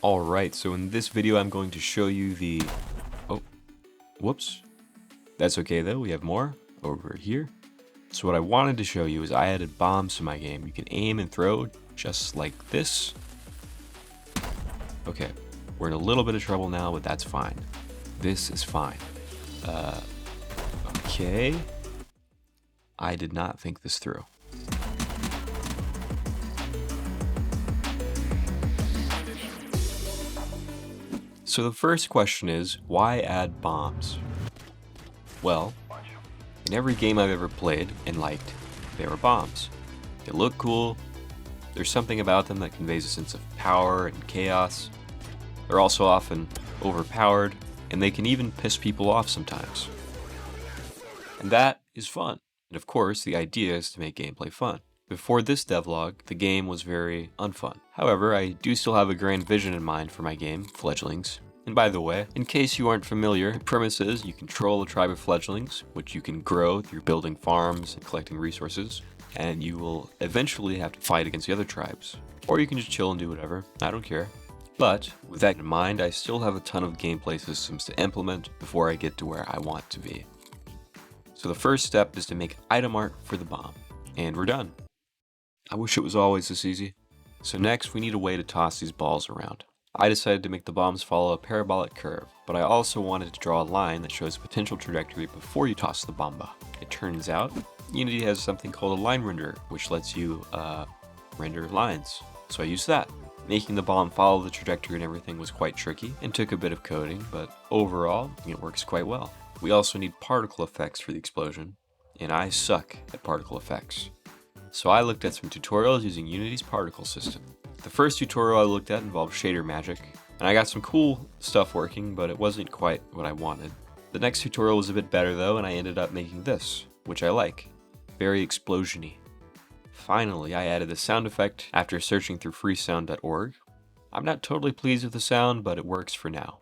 Alright, so in this video I'm going to show you the... Oh, whoops. That's okay though, we have more over here. So what I wanted to show you is I added bombs to my game. You can aim and throw just like this. Okay, we're in a little bit of trouble now, but that's fine. This is fine. Okay. I did not think this through. So the first question is, why add bombs? Well, in every game I've ever played and liked, there are bombs. They look cool, there's something about them that conveys a sense of power and chaos. They're also often overpowered, and they can even piss people off sometimes. And that is fun. And of course, the idea is to make gameplay fun. Before this devlog, the game was very unfun. However, I do still have a grand vision in mind for my game, Fledglings. And by the way, in case you aren't familiar, the premise is you control a tribe of fledglings, which you can grow through building farms and collecting resources, and you will eventually have to fight against the other tribes. Or you can just chill and do whatever, I don't care. But with that in mind, I still have a ton of gameplay systems to implement before I get to where I want to be. So the first step is to make item art for the bomb, and we're done. I wish it was always this easy. So next we need a way to toss these balls around. I decided to make the bombs follow a parabolic curve, but I also wanted to draw a line that shows potential trajectory before you toss the bomba. It turns out, Unity has something called a line renderer, which lets you render lines. So I used that. Making the bomb follow the trajectory and everything was quite tricky and took a bit of coding, but overall, it works quite well. We also need particle effects for the explosion, and I suck at particle effects. So I looked at some tutorials using Unity's particle system. The first tutorial I looked at involved shader magic, and I got some cool stuff working, but it wasn't quite what I wanted. The next tutorial was a bit better though, and I ended up making this, which I like. Very explosion-y. Finally, I added the sound effect after searching through freesound.org. I'm not totally pleased with the sound, but it works for now.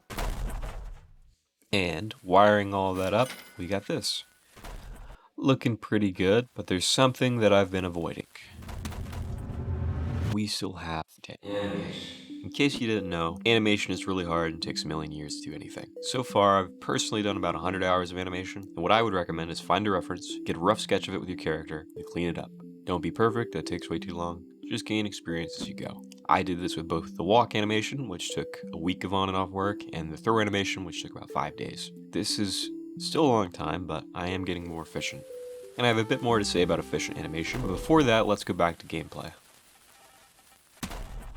And wiring all that up, we got this. Looking pretty good, but there's something that I've been avoiding. We still have animation. In case you didn't know, animation is really hard and takes a million years to do anything. So far, I've personally done about 100 hours of animation, and what I would recommend is find a reference, get a rough sketch of it with your character, and clean it up. Don't be perfect, that takes way too long. Just gain experience as you go. I did this with both the walk animation, which took a week of on and off work, and the throw animation, which took about 5 days. This is still a long time, but I am getting more efficient. And I have a bit more to say about efficient animation, but before that, let's go back to gameplay.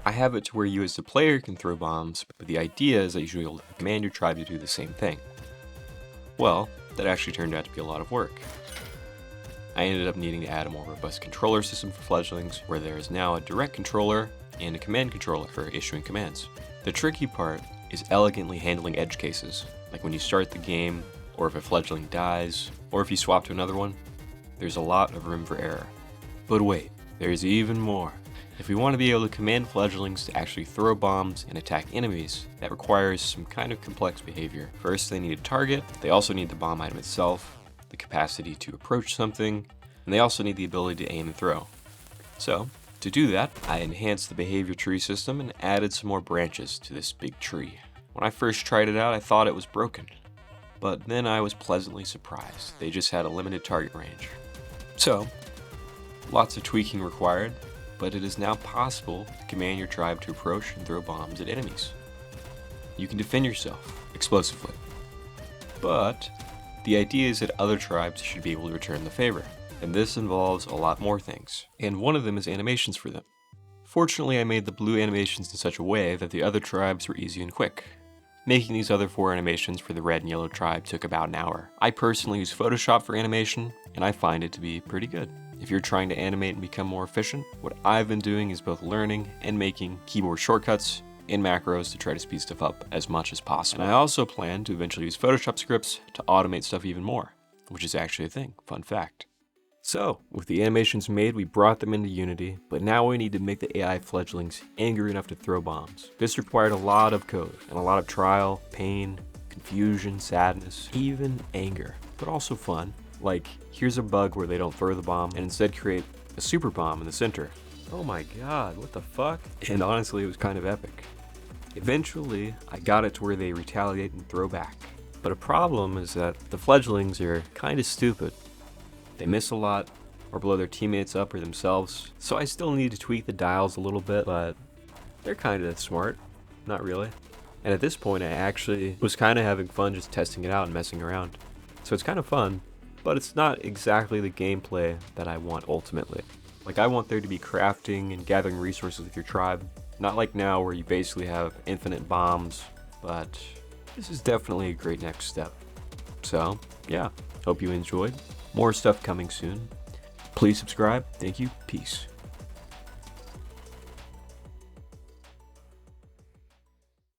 I have it to where you as the player can throw bombs, but the idea is that you should be able to command your tribe to do the same thing. Well, that actually turned out to be a lot of work. I ended up needing to add a more robust controller system for fledglings, where there is now a direct controller and a command controller for issuing commands. The tricky part is elegantly handling edge cases, like when you start the game, or if a fledgling dies, or if you swap to another one. There's a lot of room for error. But wait, there's even more. If we want to be able to command fledglings to actually throw bombs and attack enemies, that requires some kind of complex behavior. First, they need a target, they also need the bomb item itself, the capacity to approach something, and they also need the ability to aim and throw. So, to do that, I enhanced the behavior tree system and added some more branches to this big tree. When I first tried it out, I thought it was broken. But then I was pleasantly surprised. They just had a limited target range. So, lots of tweaking required, but it is now possible to command your tribe to approach and throw bombs at enemies. You can defend yourself explosively. But the idea is that other tribes should be able to return the favor, and this involves a lot more things, and one of them is animations for them. Fortunately, I made the blue animations in such a way that the other tribes were easy and quick. Making these other 4 animations for the red and yellow tribe took about an hour. I personally use Photoshop for animation, and I find it to be pretty good. If you're trying to animate and become more efficient, what I've been doing is both learning and making keyboard shortcuts and macros to try to speed stuff up as much as possible. And I also plan to eventually use Photoshop scripts to automate stuff even more, which is actually a thing, fun fact. So, with the animations made, we brought them into Unity, but now we need to make the AI fledglings angry enough to throw bombs. This required a lot of code, and a lot of trial, pain, confusion, sadness, even anger, but also fun. Like, here's a bug where they don't throw the bomb, and instead create a super bomb in the center. Oh my god, what the fuck? And honestly, it was kind of epic. Eventually, I got it to where they retaliate and throw back. But a problem is that the fledglings are kinda stupid. They miss a lot, or blow their teammates up or themselves, so I still need to tweak the dials a little bit, but they're kinda smart. Not really. And at this point, I actually was kinda having fun just testing it out and messing around. So it's kinda fun, but it's not exactly the gameplay that I want ultimately. Like, I want there to be crafting and gathering resources with your tribe. Not like now where you basically have infinite bombs, but this is definitely a great next step. So, yeah, hope you enjoyed. More stuff coming soon. Please subscribe. Thank you. Peace.